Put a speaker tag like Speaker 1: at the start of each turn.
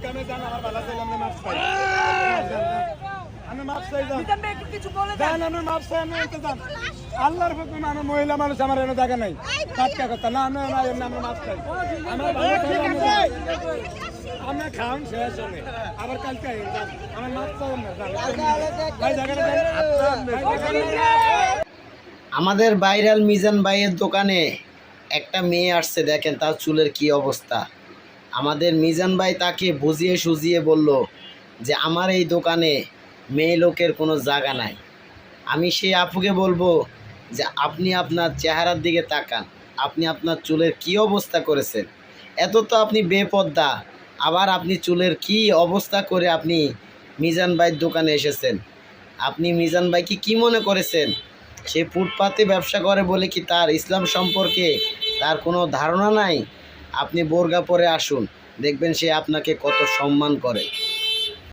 Speaker 1: কামে যান, আমার ভালো চাইলে আমি মাপ চাই। আমি মাপ চাই, যান। যান, আমি মাপ চাই, আমি এতে যান। আল্লাহর হুকুম, আমি মহিলা মানুষ, আমার এনে জায়গা নাই। টাটকা কথা না, আমি আমি মাপ চাই। আমার ভালো চাইলে আমি যান। আমরা খাওয়ান শেষ হবে, আবার কালকে আইন, যান। আমার মাপ চাই না, যান। ভাই জায়গাটা দেন। ভাই জায়গাটা দেন।
Speaker 2: আমাদের ভাইরাল মিজান ভাইয়ের দোকানে একটা মেয়ে আসছে, দেখেন তার চুলের কি অবস্থা। আমাদের মিজান ভাই তাকে বুঝিয়ে সুঝিয়ে বলল যে আমার এই দোকানে মেয়ে লোকের কোনো জায়গা নাই। আমি সেই আপুকে বলবো যে আপনি আপনার চেহারার দিকে তাকান, আপনি আপনার চুলের কি অবস্থা করেছেন। এত তো আপনি বেপর্দা, আবার আপনি চুলের কি অবস্থা করে আপনি মিজান ভাইয়ের দোকানে এসেছেন। আপনি মিজান ভাইকে কি মনে করেছেন? সে ফুটপাতে ব্যবসা করে বলে কি তার ইসলাম সম্পর্কে তার কোনো ধারণা নাই? আপনি বোরকা পরে আসুন, দেখবেন সে আপনাকে কত সম্মান করে।